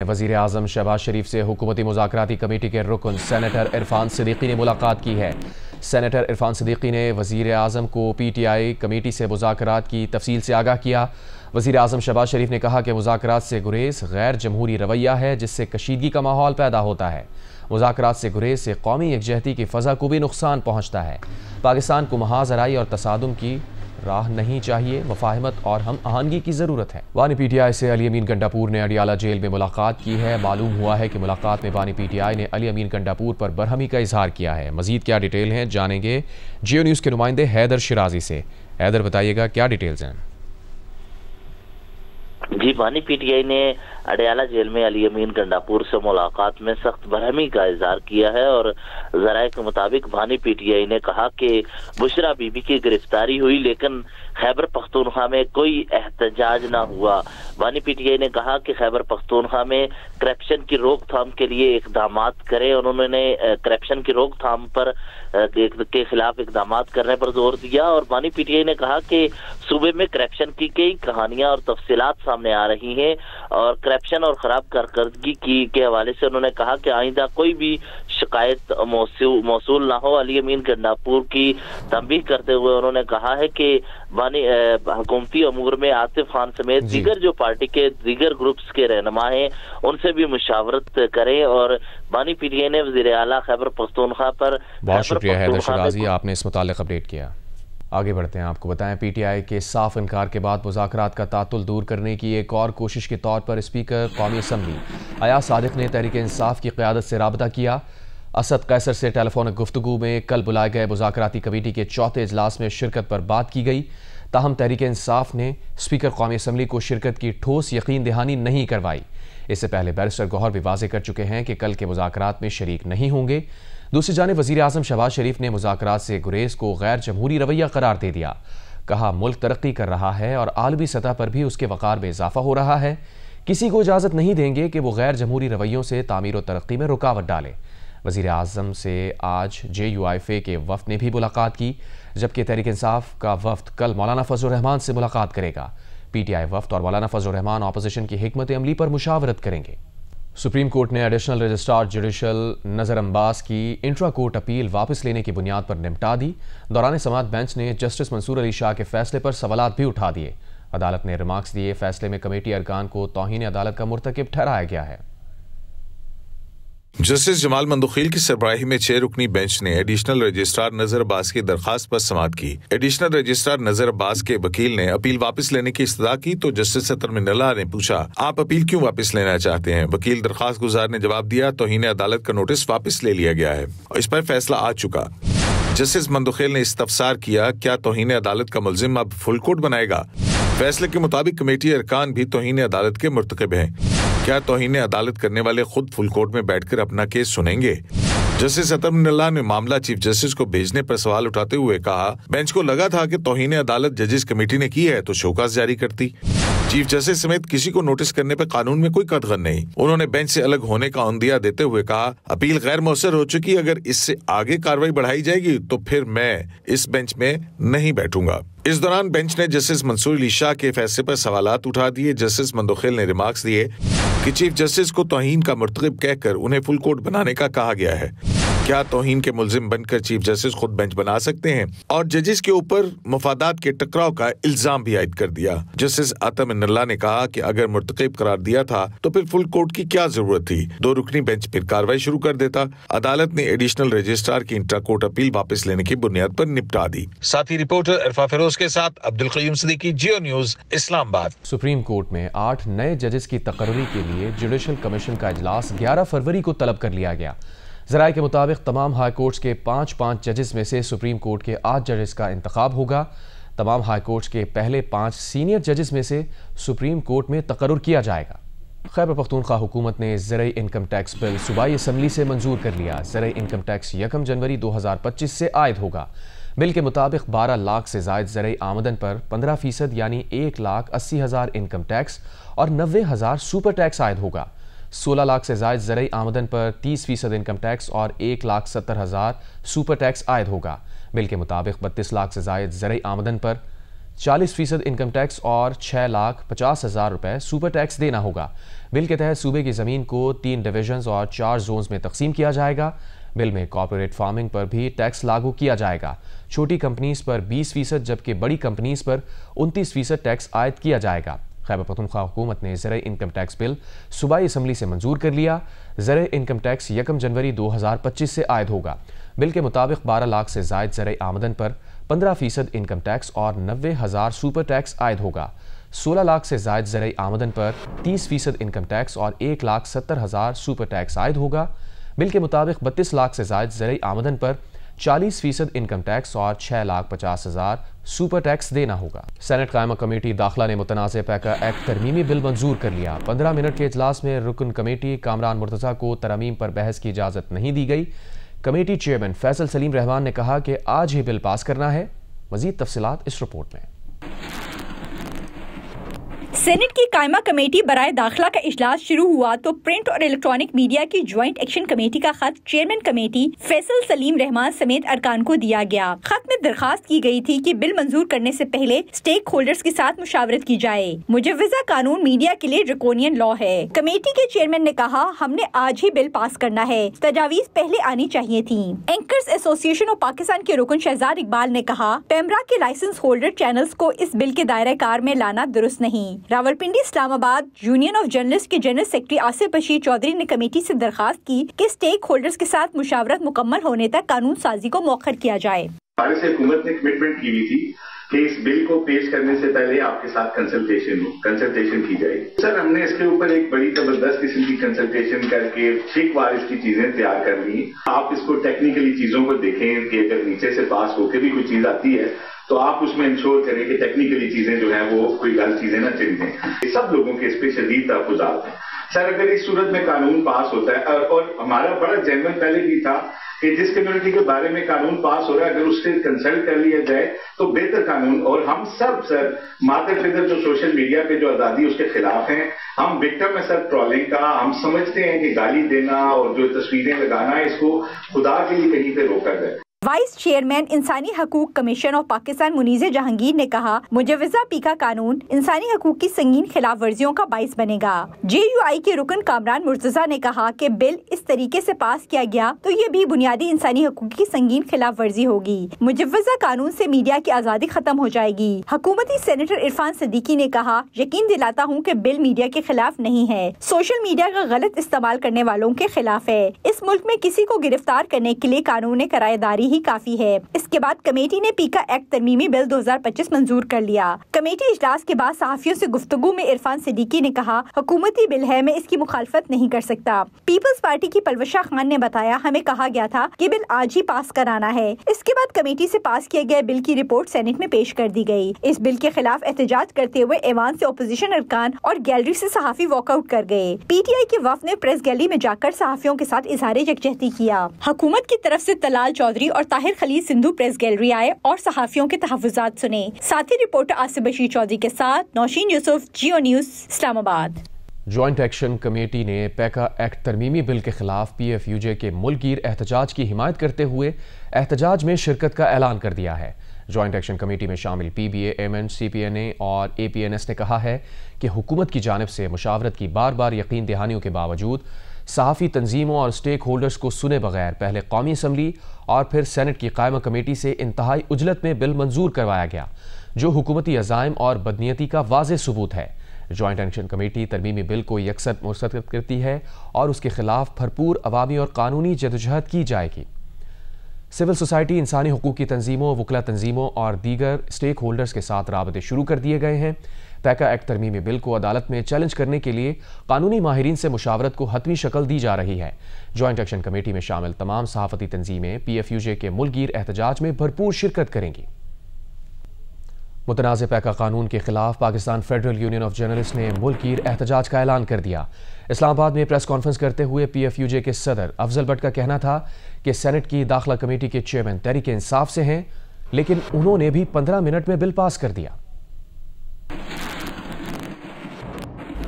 وزیر اعظم شہباز شریف سے حکومتی مذاکراتی کمیٹی کے رکن سینیٹر عرفان صدیقی نے ملاقات کی ہے۔ سینیٹر عرفان صدیقی نے وزیر اعظم کو پی ٹی آئی کمیٹی سے مذاکرات کی تفصیل سے آگاہ کیا۔ وزیر اعظم شہباز شریف نے کہا کہ مذاکرات سے گریز غیر جمہوری رویہ ہے جس سے کشیدگی کا ماحول پیدا ہوتا ہے۔ مذاکرات سے گریز سے قومی یکجہتی کی فضا کو بھی نقصان پہنچتا ہے۔ پاکستان کو محاذ آرائی اور تصادم کی راہ نہیں چاہیے، مفاہمت اور ہم آہنگی کی ضرورت ہے۔ بانی پی ٹی آئی سے علی امین گنڈاپور نے اڈیالہ جیل میں ملاقات کی ہے۔ معلوم ہوا ہے کہ ملاقات میں بانی پی ٹی آئی نے علی امین گنڈاپور پر برہمی کا اظہار کیا ہے۔ مزید کیا ڈیٹیل ہیں جانیں گے جیو نیوز کے نمائندے حیدر شرازی سے۔ حیدر بتائیے گا کیا ڈیٹیلز ہیں؟ جی، بانی پی ٹی آئی نے اڈیالہ جیل میں علی امین گنڈاپور سے ملاقات میں سخت برہمی کا اظہار کیا ہے اور ذرائع کے مطابق بانی پی ٹی آئی نے کہا کہ بشرا بی بی کی گرفتاری ہوئی لیکن خیبر پختونخوا میں کوئی احتجاج نہ ہوا۔ بانی پی ٹی آئی نے کہا کہ خیبر پختونخوا میں کرپشن کی روک تھام کے لیے اقدامات کریں اور انہوں نے کرپشن کی روک تھام پر کے خلاف اقدامات کرنے پر زور دیا اور بانی پی ٹی آئی نے کہا کہ صوبے میں کرپشن کی کئی کہانیاں اور تفصیلات سامنے آ رہی ہیں اور کرپشن اور خراب کارکردگی کے حوالے سے انہوں نے کہا کہ آئندہ کوئی بھی شکایت موصول نہ ہو۔ علی امین گنڈاپور کی تنبیہ کرتے ہوئے انہوں نے کہا ہے کہ حکومتی امور میں عاطف خان سمیت دیگر جو پارٹی کے دیگر گروپس کے رہنما ہیں ان سے بھی مشاورت کریں اور بانی پی ٹی آئی نے وزیر اعلیٰ خیبر پختونخوا پر بہت شکریہ حیدر شرازی، آپ نے اس متعلق اپڈیٹ کیا۔ آگے بڑھتے ہیں، آپ کو بتائیں پی ٹی آئی کے صاف انکار کے بعد مذاکرات کا تعطل دور کرنے کی ایک اور کوشش کے طور پر اسپیکر قومی اسمبلی ایاز صادق نے تحریک انصاف کی قیادت سے رابطہ کیا۔ اسد قیصر سے ٹیلی فونک گفتگو میں کل بلائے گئے مذاکراتی کمیٹی کے چوتھے اجلاس میں شرکت پر بات کی گئی، تاہم تحریک انصاف نے اسپیکر قومی اسمبلی کو شرکت کی ٹھوس یقین دہانی نہیں کروائی۔ اس سے پہلے بیرسٹر گوہر بھی واضح کر چکے ہیں کہ کل کے مذاکرات میں شریک نہیں ہوں گے۔ دوسری جانب وزیر اعظم شہباز شریف نے مذاکرات سے گریز کو غیر جمہوری رویہ قرار دے دیا۔ کہا ملک ترقی کر رہا ہے اور عالمی سطح پر بھی اس کے وقار میں اضافہ ہو رہا ہے، کسی کو اجازت نہیں دیں گے کہ وہ غیر جمہوری رویوں سے تعمیر و ترقی میں رکاوٹ ڈالے۔ وزیر اعظم سے آج جے یو آئی اے کے وفد نے بھی ملاقات کی، جبکہ تحریک انصاف کا وفد کل مولانا فضل الرحمان سے ملاقات کرے گا۔ پی ٹی آئی وفد اور مولانا فضل الرحمان اپوزیشن کی حکمت عملی پر مشاورت کریں گے۔ سپریم کورٹ نے ایڈیشنل رجسٹرار جوڈیشل نذر عباس کی انٹرا کورٹ اپیل واپس لینے کی بنیاد پر نمٹا دی۔ دوران سماعت بینچ نے جسٹس منصور علی شاہ کے فیصلے پر سوالات بھی اٹھا دیے۔ عدالت نے ریمارکس دیے، فیصلے میں کمیٹی ارکان کو توہین عدالت کا مرتکب ٹھہرایا گیا ہے۔ جسٹس جمال مندوخیل کی سربراہی میں 6 رکنی بینچ نے ایڈیشنل رجسٹرار نذر عباس کی درخواست پر سماعت کی۔ ایڈیشنل رجسٹرار نذر عباس کے وکیل نے اپیل واپس لینے کی استدعا کی تو جسٹس ستر من اللہ نے پوچھا آپ اپیل کیوں واپس لینا چاہتے ہیں؟ وکیل درخواست گزار نے جواب دیا توہین عدالت کا نوٹس واپس لے لیا گیا ہے اور اس پر فیصلہ آ چکا۔ جسٹس مندوخیل نے استفسار کیا کیا توہین عدالت کا ملزم اب فل کورٹ بنائے گا؟ فیصلے کے مطابق کمیٹی ارکان بھی توہین عدالت کے مرتکب ہیں، کیا توہین عدالت کرنے والے خود فل کورٹ میں بیٹھ کر اپنا کیس سنیں گے؟ جسٹس ستر من اللہ نے معاملہ چیف جسٹس کو بھیجنے پر سوال اٹھاتے ہوئے کہا بینچ کو لگا تھا کہ توہین عدالت ججز کمیٹی نے کی ہے تو شوکاز جاری کرتی۔ چیف جسٹس سمیت کسی کو نوٹس کرنے پر قانون میں کوئی قدغن نہیں۔ انہوں نے بینچ سے الگ ہونے کا عندیہ دیتے ہوئے کہا اپیل غیر مؤثر ہو چکی، اگر اس سے آگے کارروائی بڑھائی جائے گی تو پھر میں اس بینچ میں نہیں بیٹھوں گا۔ اس دوران بینچ نے جسٹس منصور علی شاہ کے فیصلے پر سوالات اٹھا دیے۔ جسٹس مندوخیل نے ریمارکس دیے کہ چیف جسٹس کو توہین کا مرتکب کہہ کر انہیں فل کورٹ بنانے کا کہا گیا ہے، کیا توہین کے ملزم بن کر چیف جسٹس خود بینچ بنا سکتے ہیں؟ اور ججز کے اوپر مفادات کے ٹکراؤ کا الزام بھی عائد کر دیا۔ جسٹس عطا من اللہ نے کہا کہ اگر مرتکب قرار دیا تھا تو پھر فل کورٹ کی کیا ضرورت تھی؟ 2 رکنی بینچ پھر کارروائی شروع کر دیتا۔ عدالت نے ایڈیشنل رجسٹرار کی انٹرا کورٹ اپیل واپس لینے کی بنیاد پر نپٹا دی۔ ساتھی رپورٹر عرفہ فیروز کے ساتھ عبدالقیوم صدیقی، جیو نیوز، اسلام آباد۔ سپریم کورٹ میں 8 نئے ججز کی تقرری کے لیے جوڈیشل کمیشن کا اجلاس 11 فروری کو طلب کر لیا گیا۔ ذرائع کے مطابق تمام ہائی کورٹس کے 5 ججز میں سے سپریم کورٹ کے 8 ججز کا انتخاب ہوگا۔ تمام ہائی کورٹس کے پہلے 5 سینئر ججز میں سے سپریم کورٹ میں تقرر کیا جائے گا۔ خیبر پختونخوا حکومت نے زرعی انکم ٹیکس بل صوبائی اسمبلی سے منظور کر لیا۔ زرعی انکم ٹیکس 1 جنوری 2025 سے عائد ہوگا۔ بل کے مطابق 12 لاکھ سے زائد زرعی آمدن پر 15% یعنی 1,80,000 انکم ٹیکس اور 90,000 سپر ٹیکس عائد ہوگا۔ 16 لاکھ سے زائد زرعی آمدن پر 30% انکم ٹیکس اور 1,70,000 سپر ٹیکس عائد ہوگا۔ بل کے مطابق 32 لاکھ سے زائد زرعی آمدن پر 40% انکم ٹیکس اور 6,50,000 روپے سپر ٹیکس دینا ہوگا۔ بل کے تحت صوبے کی زمین کو 3 ڈویژنز اور 4 زونز میں تقسیم کیا جائے گا۔ بل میں کارپوریٹ فارمنگ پر بھی ٹیکس لاگو کیا جائے گا۔ چھوٹی کمپنیز پر 20% جبکہ بڑی کمپنیز پر 29% ٹیکس عائد کیا جائے گا۔ خیبر پختونخوا حکومت نے زرعی انکم ٹیکس بل صوبائی اسمبلی سے منظور کر لیا۔ زرعی انکم ٹیکس 1 جنوری 2025 سے عائد ہوگا۔ بل کے مطابق 12 لاکھ سے زائد زرعی آمدن پر 15% انکم ٹیکس اور 90,000 سپر ٹیکس عائد ہوگا۔ 16 لاکھ سے زائد زرعی آمدن پر 30% انکم ٹیکس اور 1,70,000 سپر ٹیکس عائد ہوگا۔ بل کے مطابق 32 لاکھ سے زائد زرعی آمدن پر 40% انکم ٹیکس اور 6,50,000 سپر ٹیکس دینا ہوگا۔ سینٹ قائمہ کمیٹی داخلہ نے متنازع پیکا ایکٹ ترمیمی بل منظور کر لیا۔ 15 منٹ کے اجلاس میں رکن کمیٹی کامران مرتضیٰ کو ترامیم پر بحث کی اجازت نہیں دی گئی۔ کمیٹی چیئرمین فیصل سلیم رحمان نے کہا کہ آج ہی بل پاس کرنا ہے۔ مزید تفصیلات اس رپورٹ میں۔ سینٹ کی قائمہ کمیٹی برائے داخلہ کا اجلاس شروع ہوا تو پرنٹ اور الیکٹرانک میڈیا کی جوائنٹ ایکشن کمیٹی کا خط چیئرمین کمیٹی فیصل سلیم رحمان سمیت ارکان کو دیا گیا۔ خط میں درخواست کی گئی تھی کہ بل منظور کرنے سے پہلے اسٹیک ہولڈرز کے ساتھ مشاورت کی جائے۔ مجوزہ قانون میڈیا کے لیے ڈریکونین لا ہے۔ کمیٹی کے چیئرمین نے کہا، ہم نے آج ہی بل پاس کرنا ہے، تجاویز پہلے آنی چاہیے تھیں۔ اینکرز ایسوسی ایشن آف پاکستان کے رکن شہزاد اقبال نے کہا، پیمرا کے لائسنس ہولڈر چینلز کو اس بل کے دائرہ کار میں لانا درست نہیں۔ راولپنڈی اسلام آباد یونین آف جرنلسٹ کے جنرل سیکرٹری آصف بشیر چودھری نے کمیٹی سے درخواست کی کہ اسٹیک ہولڈرز کے ساتھ مشاورت مکمل ہونے تک قانون سازی کو مؤخر کیا جائے۔ ہمارے سے حکومت نے کمٹمنٹ کی ہوئی تھی کہ اس بل کو پیش کرنے سے پہلے آپ کے ساتھ کنسلٹیشن کی جائے گی۔ سر، ہم نے اس کے اوپر ایک بڑی زبردست قسم کی کنسلٹیشن کر کے ٹھیک وار اس کی چیزیں تیار کر لی۔ آپ اس کو ٹیکنیکلی چیزوں کو دیکھیں کہ اگر نیچے سے پاس ہو کے بھی کوئی چیز آتی ہے تو آپ اس میں انشور کریں کہ ٹیکنیکلی چیزیں جو ہیں وہ کوئی غلط چیزیں نہ چن دیں۔ یہ سب لوگوں کے اس پہ شدید تحفظات ہیں۔ سر، اگر اس صورت میں قانون پاس ہوتا ہے اور ہمارا بڑا جنرل پہلے بھی تھا کہ جس کمیونٹی کے بارے میں قانون پاس ہو رہا ہے اگر اس سے کنسلٹ کر لیا جائے تو بہتر قانون، اور ہم سب سر مادر فدر جو سوشل میڈیا پہ جو آزادی اس کے خلاف ہیں، ہم وکٹم ہے سر ٹرولنگ کا۔ ہم سمجھتے ہیں کہ گالی دینا اور جو تصویریں لگانا ہے اس کو خدا کے لیے کہیں پہ روکا جائے۔ وائس چیئرمین انسانی حقوق کمیشن آف پاکستان منیز جہانگیر نے کہا، مجوزہ پیکا قانون انسانی حقوق کی سنگین خلاف ورزیوں کا باعث بنے گا۔ جے یو آئی کے رکن کامران مرتضیٰ نے کہا کہ بل اس طریقے سے پاس کیا گیا تو یہ بھی بنیادی انسانی حقوق کی سنگین خلاف ورزی ہوگی۔ مجوزہ قانون سے میڈیا کی آزادی ختم ہو جائے گی۔ حکومتی سینیٹر عرفان صدیقی نے کہا، یقین دلاتا ہوں کہ بل میڈیا کے خلاف نہیں ہے، سوشل میڈیا کا غلط استعمال کرنے والوں کے خلاف ہے۔ اس ملک میں کسی کو گرفتار کرنے کے لیے قانون کرایہ داری کافی ہے۔ اس کے بعد کمیٹی نے پیکا ایکٹ ترمیمی بل 2025 منظور کر لیا۔ کمیٹی اجلاس کے بعد صحافیوں سے گفتگو میں عرفان صدیقی نے کہا، حکومتی بل ہے، میں اس کی مخالفت نہیں کر سکتا۔ پیپلز پارٹی کی پلوشہ خان نے بتایا، ہمیں کہا گیا تھا کہ بل آج ہی پاس کرانا ہے۔ اس کے بعد کمیٹی سے پاس کیے گئے بل کی رپورٹ سینٹ میں پیش کر دی گئی۔ اس بل کے خلاف احتجاج کرتے ہوئے ایوان سے اپوزیشن ارکان اور گیلری سے صحافی واک آؤٹ کر گئے۔ پی ٹی آئی کے وفد نے پریس گیلری میں جا کر صحافیوں کے ساتھ اظہار یکجہتی کیا۔ حکومت کی طرف سے طلال چودھری اور طاہر خلیل سندھو پریس گیلری آئے اور صحافیوں کے تحفظات سنے۔ ساتھی رپورٹر آصف بشیر چودھری کے ساتھ نوشین یوسف، جیو نیوز، اسلام آباد۔ جوائنٹ ایکشن کمیٹی نے پیکا ایکٹ ترمیمی بل کے خلاف پی ایف یو جے کے ملک گیر احتجاج کی حمایت کرتے ہوئے احتجاج میں شرکت کا اعلان کر دیا ہے۔ جوائنٹ ایکشن کمیٹی میں شامل پی be a, M N, C P N اے اور اے پی این ایس نے کہا ہے کہ حکومت کی جانب سے مشاورت کی بار بار یقین دہانیوں کے باوجود صحافی تنظیموں اور اسٹیک ہولڈرز کو سنے بغیر پہلے قومی اسمبلی اور پھر سینٹ کی قائمہ کمیٹی سے انتہائی عجلت میں بل منظور کروایا گیا، جو حکومتی عزائم اور بدنیتی کا واضح ثبوت ہے۔ جوائنٹ ایکشن کمیٹی ترمیمی بل کو یکسر مسترد کرتی ہے اور اس کے خلاف بھرپور عوامی اور قانونی جدوجہد کی جائے گی۔ سول سوسائٹی، انسانی حقوق کی تنظیموں، وکلا تنظیموں اور دیگر اسٹیک ہولڈرز کے ساتھ رابطے شروع کر دیے گئے ہیں۔ پیکا ایکٹ ترمیمی بل کو عدالت میں چیلنج کرنے کے لیے قانونی ماہرین سے مشاورت کو حتمی شکل دی جا رہی ہے۔ جوائنٹ ایکشن کمیٹی میں شامل تمام صحافتی تنظیمیں پی ایف یو جے کے ملک گیر احتجاج میں بھرپور شرکت کریں گی۔ متنازع پیکا قانون کے خلاف Pakistan federal union of journalist نے ملک گیر احتجاج کا اعلان کر دیا۔ اسلام آباد میں پریس کانفرنس کرتے ہوئے پی ایف یو جے کے صدر افضل بٹ کا کہنا تھا کہ سینٹ کی داخلہ کمیٹی کے چیئرمین تحریک انصاف سے ہیں، لیکن انہوں نے بھی 15 منٹ میں بل پاس کر دیا۔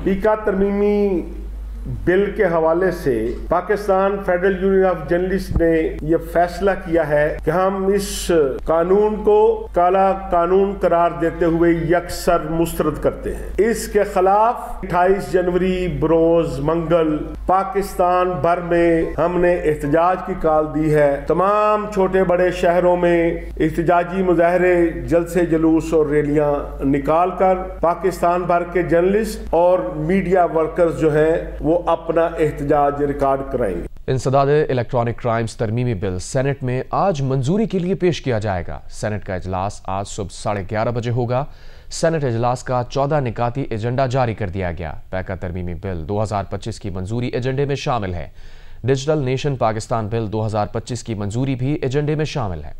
پیکا ترمیمی بل کے حوالے سے Pakistan federal union of journalist نے یہ فیصلہ کیا ہے کہ ہم اس قانون کو کالا قانون قرار دیتے ہوئے یکسر مسترد کرتے ہیں۔ اس کے خلاف 28 جنوری بروز منگل پاکستان بھر میں ہم نے احتجاج کی کال دی ہے۔ تمام چھوٹے بڑے شہروں میں احتجاجی مظاہرے، جلسے جلوس اور ریلیاں نکال کر پاکستان بھر کے جرنلسٹ اور میڈیا ورکرز جو ہیں وہ اپنا احتجاج ریکارڈ کرائیں گے۔ انسداد الیکٹرانک کرائمز ترمیمی بل سینٹ میں آج منظوری کے لیے پیش کیا جائے گا۔ سینٹ کا اجلاس آج صبح 11:30 بجے ہوگا۔ سینٹ اجلاس کا 14 نکاتی ایجنڈا جاری کر دیا گیا۔ پیکا ترمیمی بل 2025 کی منظوری ایجنڈے میں شامل ہے۔ ڈیجیٹل نیشن پاکستان بل 2025 کی منظوری بھی ایجنڈے میں شامل ہے۔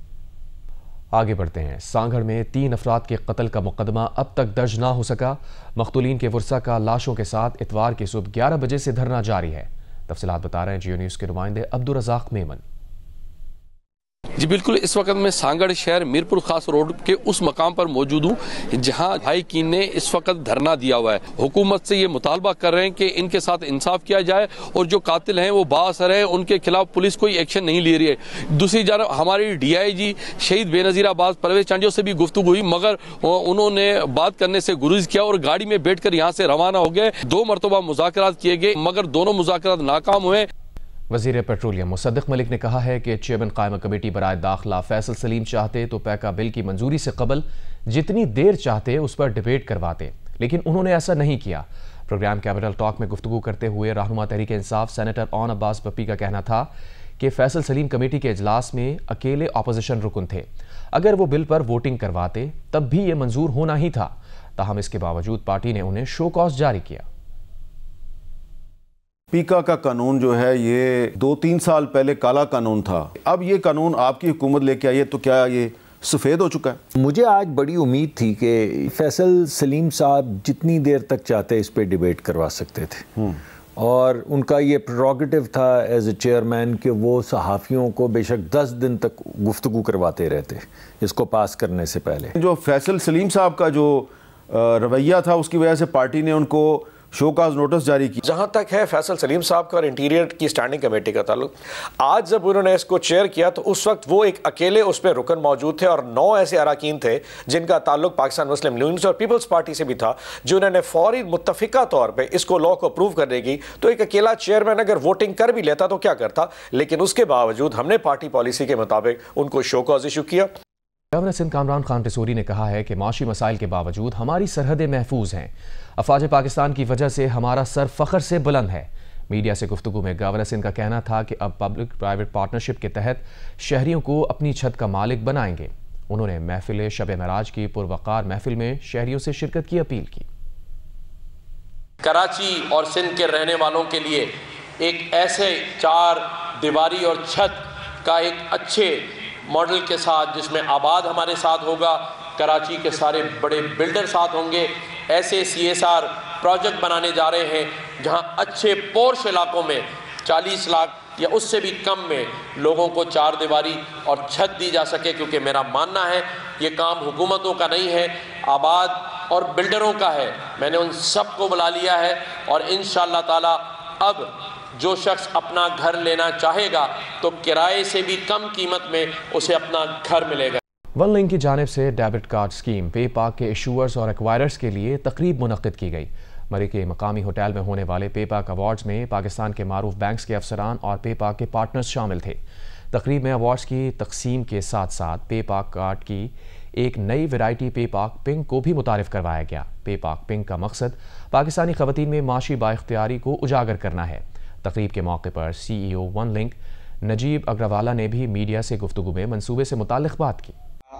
آگے بڑھتے ہیں۔ سانگھڑ میں 3 افراد کے قتل کا مقدمہ اب تک درج نہ ہو سکا۔ مقتولین کے ورثاء کا لاشوں کے ساتھ اتوار کی صبح 11 بجے سے دھرنا جاری ہے۔ تفصیلات بتا رہے ہیں جیو نیوز کے نمائندے عبدالرزاق میمن۔ جی بالکل، اس وقت میں سانگڑ شہر میرپور خاص روڈ کے اس مقام پر موجود ہوں جہاں بھائی کین نے اس وقت دھرنا دیا ہوا ہے۔ حکومت سے یہ مطالبہ کر رہے ہیں کہ ان کے ساتھ انصاف کیا جائے اور جو قاتل ہیں وہ بااثر ہیں، ان کے خلاف پولیس کوئی ایکشن نہیں لے رہی ہے۔ دوسری جانب ہماری ڈی آئی جی شہید بے نظیر عباس پرویز چانڈیو سے بھی گفتگو ہوئی، مگر انہوں نے بات کرنے سے گریز کیا اور گاڑی میں بیٹھ کر یہاں سے روانہ ہو گئے۔ 2 مرتبہ مذاکرات کیے گئے مگر دونوں مذاکرات ناکام ہوئے۔ وزیر پیٹرولیم مصدق ملک نے کہا ہے کہ چیئرمین قائمہ کمیٹی برائے داخلہ فیصل سلیم چاہتے تو پیکا بل کی منظوری سے قبل جتنی دیر چاہتے اس پر ڈیبیٹ کرواتے، لیکن انہوں نے ایسا نہیں کیا۔ پروگرام کیپٹل ٹاک میں گفتگو کرتے ہوئے رہنما تحریک انصاف سینیٹر اون عباس پپی کا کہنا تھا کہ فیصل سلیم کمیٹی کے اجلاس میں اکیلے اپوزیشن رکن تھے۔ اگر وہ بل پر ووٹنگ کرواتے تب بھی یہ منظور ہونا ہی تھا، تاہم اس کے باوجود پارٹی نے انہیں شو کاز جاری کیا۔ پیکا کا قانون جو ہے یہ 2-3 سال پہلے کالا قانون تھا، اب یہ قانون آپ کی حکومت لے کے آئی ہے تو کیا یہ سفید ہو چکا ہے؟ مجھے آج بڑی امید تھی کہ فیصل سلیم صاحب جتنی دیر تک چاہتے اس پہ ڈیبیٹ کروا سکتے تھے، اور ان کا یہ پریروگیٹو تھا ایز اے چیئرمین کہ وہ صحافیوں کو بے شک 10 دن تک گفتگو کرواتے رہتے اس کو پاس کرنے سے پہلے۔ جو فیصل سلیم صاحب کا جو رویہ تھا اس کی وجہ سے پارٹی نے ان کو شو کاز نوٹس جاری کی۔ جہاں تک ہے فیصل سلیم صاحب کا اور انٹیریئر کی سٹینڈنگ کمیٹی کا تعلق، آج جب انہوں نے اس کو چیئر کیا تو اس وقت وہ ایک اکیلے اس پہ رکن موجود تھے اور 9 ایسے اراکین تھے جن کا تعلق پاکستان مسلم یونین اور پیپلز پارٹی سے بھی تھا، جنہوں نے فوری متفقہ طور پہ اس کو لا کو اپروو کرنے کی۔ تو ایک اکیلا چیئرمین اگر ووٹنگ کر بھی لیتا تو کیا کرتا، لیکن اس کے باوجود ہم نے پارٹی پالیسی کے مطابق ان کو شو کاز ایشو کیا۔ گورنر سندھ کامران خان ٹسوری نے کہا ہے کہ معاشی مسائل کے باوجود ہماری سرحدیں محفوظ ہیں۔ افواج پاکستان کی وجہ سے ہمارا سر فخر سے بلند ہے۔ میڈیا سے گفتگو میں گورنر سندھ کا کہنا تھا کہ اب پبلک پرائیویٹ پارٹنرشپ کے تحت شہریوں کو اپنی چھت کا مالک بنائیں گے۔ انہوں نے محفل شب معراج کی پروقار محفل میں شہریوں سے شرکت کی اپیل کی۔ کراچی اور سندھ کے رہنے والوں کے لیے ایک ایسے 4 دیواری اور چھت کا ایک اچھے ماڈل کے ساتھ جس میں آباد ہمارے ساتھ ہوگا، کراچی کے سارے بڑے بلڈر ساتھ ہوں گے، ایسے CSR پروجیکٹ بنانے جا رہے ہیں جہاں اچھے پورش علاقوں میں 40 لاکھ یا اس سے بھی کم میں لوگوں کو 4 دیواری اور چھت دی جا سکے، کیونکہ میرا ماننا ہے یہ کام حکومتوں کا نہیں ہے، آباد اور بلڈروں کا ہے۔ میں نے ان سب کو بلا لیا ہے اور انشاءاللہ تعالی اب جو شخص اپنا گھر لینا چاہے گا تو کرائے سے بھی کم قیمت میں اسے اپنا گھر ملے گا۔ ون لنک کی جانب سے ڈیبٹ کارڈ سکیم پے پاک کے ایشوئرز اور ایکوائررز کے لیے تقریب منعقد کی گئی۔ مری کے مقامی ہوٹل میں ہونے والے پے پاک ایوارڈز میں پاکستان کے معروف بینکس کے افسران اور پے پاک کے پارٹنرز شامل تھے۔ تقریب میں ایوارڈز کی تقسیم کے ساتھ ساتھ پے پاک کارڈ کی ایک نئی ویرائٹی پے پاک پنک کو بھی متعارف کروایا گیا۔ پے پاک پنک کا مقصد پاکستانی خواتین میں معاشی بااختیاری کو اجاگر کرنا ہے۔ تقریب کے موقع پر CEO ون لنک نجیب اگروالا نے بھی میڈیا سے گفتگو میں منصوبے سے متعلق بات کی۔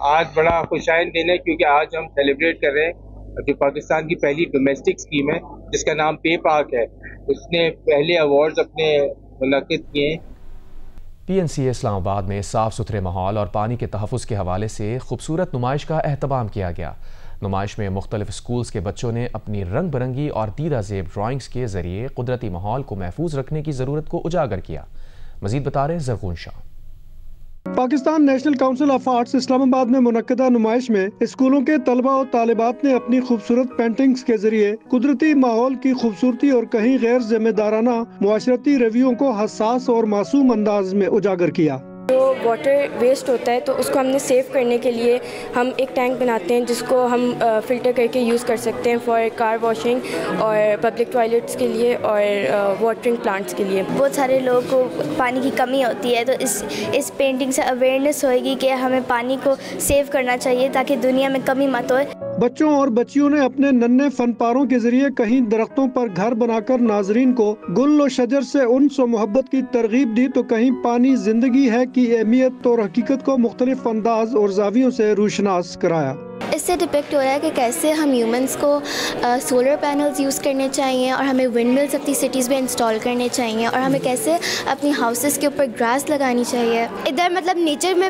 آج بڑا خوشائن دن ہے کیونکہ آج ہم سیلیبریٹ کر رہے ہیں کہ پاکستان کی پہلی ڈومیسٹک سکیم ہے جس کا نام پے پاک ہے، اس نے پہلے ایوارڈز اپنے منعقد کیے ہیں۔ PNCA اسلام آباد میں صاف ستھرے ماحول اور پانی کے تحفظ کے حوالے سے خوبصورت نمائش کا اہتمام کیا گیا۔ نمائش میں مختلف اسکولز کے بچوں نے اپنی رنگ برنگی اور دیدہ زیب ڈرائنگز کے ذریعے قدرتی ماحول کو محفوظ رکھنے کی ضرورت کو اجاگر کیا۔ مزید بتا رہے ہیں Zarghoon Shah. Pakistan national council of arts Islamabad میں منعقدہ نمائش میں اسکولوں کے طلبہ اور طالبات نے اپنی خوبصورت پینٹنگز کے ذریعے قدرتی ماحول کی خوبصورتی اور کہیں غیر ذمہ دارانہ معاشرتی رویوں کو حساس اور معصوم انداز میں اجاگر کیا۔ جو واٹر ویسٹ ہوتا ہے تو اس کو ہم نے سیو کرنے کے لیے ہم ایک ٹینک بناتے ہیں جس کو ہم فلٹر کر کے یوز کر سکتے ہیں فار کار واشنگ اور پبلک ٹوائلٹس کے لیے اور واٹرنگ پلانٹس کے لیے۔ بہت سارے لوگوں کو پانی کی کمی ہوتی ہے تو اس پینٹنگ سے اویئرنیس ہوئے گی کہ ہمیں پانی کو سیو کرنا چاہیے تاکہ دنیا میں کمی مت ہوئے۔ بچوں اور بچیوں نے اپنے ننھے فن پاروں کے ذریعے کہیں درختوں پر گھر بنا کر ناظرین کو گل و شجر سے انس و محبت کی ترغیب دی تو کہیں پانی زندگی ہے کی اہمیت اور حقیقت کو مختلف انداز اور زاویوں سے روشناس کرایا۔ اس سے ڈپکٹ ہو رہا ہے کہ کیسے ہم ہیومنس کو سولر پینلز یوز کرنے چاہیے اور ہمیں ونڈ ملز اپنی سٹیز میں انسٹال کرنے چاہیے اور ہمیں کیسے اپنی ہاؤسز کے اوپر گراس لگانی چاہیے۔ ادھر مطلب نیچر میں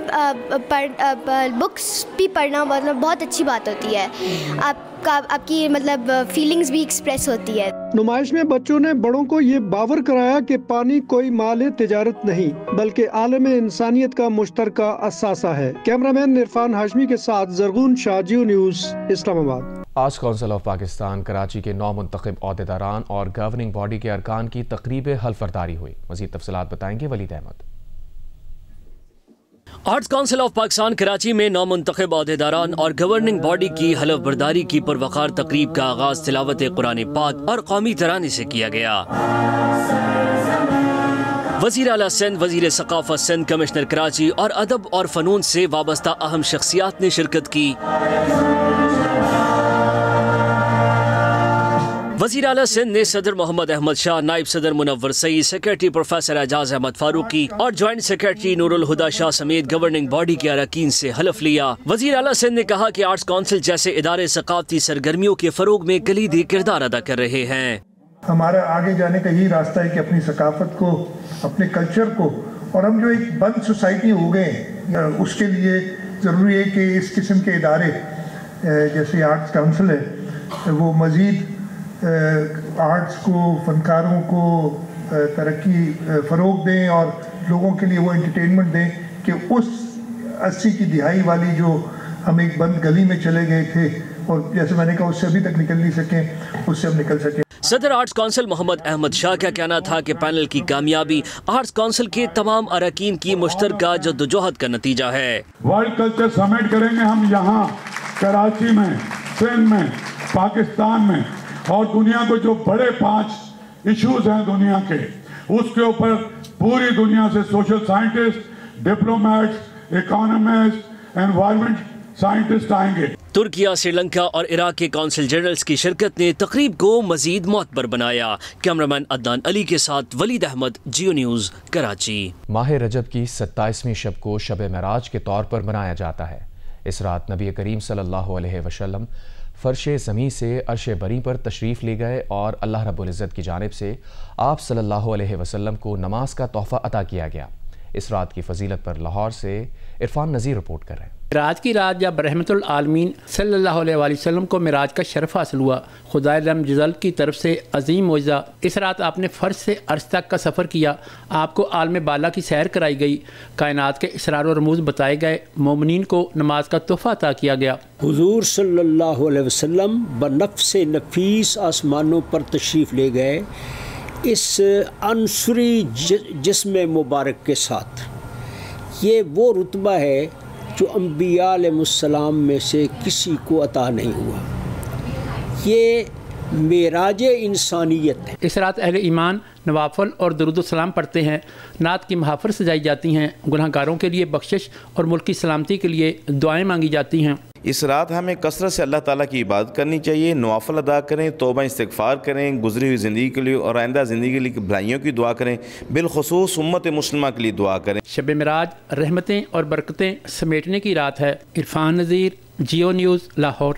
بکس بھی پڑھنا مطلب بہت اچھی بات ہوتی ہے، آپ کی مطلب فیلنگز بھی ایکسپریس ہوتی ہے۔ نمائش میں بچوں نے بڑوں کو یہ باور کرایا کہ پانی کوئی مال تجارت نہیں بلکہ عالم انسانیت کا مشترکہ اثاثہ ہے۔ کیمرامین عرفان ہاشمی کے ساتھ زرغون شاہ، جیو نیوز، اسلام آباد۔ آج کونسل آف پاکستان کراچی کے 9 منتخب عہدیداران اور گورننگ باڈی کے ارکان کی تقریب حلف برداری ہوئی۔ مزید تفصیلات بتائیں گے Walid Ahmed. Arts council of Pakistan Karachi میں 9 منتخب عہدیداران اور گورننگ باڈی کی حلف برداری کی پروقار تقریب کا آغاز تلاوت قرآن پاک اور قومی ترانے سے کیا گیا۔ وزیر اعلیٰ سندھ، وزیر ثقافت سندھ، کمشنر کراچی اور ادب اور فنون سے وابستہ اہم شخصیات نے شرکت کی۔ وزیر اعلیٰ سندھ نے صدر محمد احمد شاہ، نائب صدر منور سعید، سیکریٹری پروفیسر اعجاز احمد فاروقی اور جوائنٹ سیکریٹری نور الہدی شاہ سمیت گورننگ باڈی کے اراکین سے حلف لیا۔ وزیر اعلیٰ سندھ نے کہا کہ آرٹس کونسل جیسے ادارے ثقافتی سرگرمیوں کے فروغ میں کلیدی کردار ادا کر رہے ہیں۔ ہمارا آگے جانے کا یہی راستہ ہے کہ اپنی ثقافت کو، اپنے کلچر کو، اور ہم جو ایک بند سوسائٹی ہو گئے اس کے لیے ضروری ہے کہ اس قسم کے ادارے جیسے آرٹس کونسل ہے وہ مزید آرٹس کو، فنکاروں کو ترقی فروغ دیں اور لوگوں کے لیے وہ انٹرٹینمنٹ دیں کہ اس 80 کی دہائی والی جو ہم ایک بند گلی میں چلے گئے تھے اور جیسے میں نے کہا اس سے ابھی تک نکل نہیں سکے، اس سے ہم نکل سکیں۔ صدر آرٹس کونسل محمد احمد شاہ کا کہنا تھا کہ پینل کی کامیابی آرٹس کونسل کے تمام اراکین کی مشترکہ جدوجہد کا نتیجہ ہے۔ ورلڈ کلچر سمٹ کریں گے ہم یہاں کراچی میں، سندھ میں، پاکستان میں، اور دنیا کو جو بڑے 5 ایشوز ہیں دنیا کے، اس کے اوپر پوری دنیا سے social scientist, diplomats, economist, environment scientist آئیں گے۔ ترکیہ، سری لنکا اور عراق کے کونسل جنرلز کی شرکت نے تقریب کو مزید معتبر بنایا۔ کیمرامین عدنان علی کے ساتھ ولید احمد، جیو نیوز، کراچی۔ ماہ رجب کی 27ویں شب کو شب معراج کے طور پر منایا جاتا ہے۔ اس رات نبی کریم صلی اللہ علیہ وسلم فرش زمیں سے عرش بری پر تشریف لے گئے اور اللہ رب العزت کی جانب سے آپ صلی اللہ علیہ وسلم کو نماز کا تحفہ عطا کیا گیا۔ اس رات کی فضیلت پر لاہور سے عرفان نذیر رپورٹ کر رہے ہیں۔ معراج کی رات جب رحمت العالمین صلی اللہ علیہ وآلہ وسلم کو معراج کا شرف حاصل ہوا، خدائے لم جزل کی طرف سے عظیم معجزہ، اس رات آپ نے فرش سے عرش تک کا سفر کیا، آپ کو عالم بالا کی سیر کرائی گئی، کائنات کے اسرار و رموز بتائے گئے، مومنین کو نماز کا تحفہ عطا کیا گیا۔ حضور صلی اللہ علیہ وسلم بنفس نفیس آسمانوں پر تشریف لے گئے اس عنصری جسم مبارک کے ساتھ۔ یہ وہ رتبہ ہے جو انبیاء علیہ السلام میں سے کسی کو عطا نہیں ہوا، یہ معراج انسانیت ہے۔ اس رات اہل ایمان نوافل اور درود و سلام پڑھتے ہیں، نعت کی محافل سجائی جاتی ہیں، گناہ گاروں کے لیے بخشش اور ملک کی سلامتی کے لیے دعائیں مانگی جاتی ہیں۔ اس رات ہمیں کثرت سے اللہ تعالیٰ کی عبادت کرنی چاہیے، نوافل ادا کریں، توبہ استغفار کریں، گزری ہوئی زندگی کے لیے اور آئندہ زندگی کے لیے بھلائیوں کی دعا کریں، بالخصوص امت مسلمہ کے لیے دعا کریں۔ شب معراج رحمتیں اور برکتیں سمیٹنے کی رات ہے۔ عرفان نذیر، جیو نیوز، لاہور۔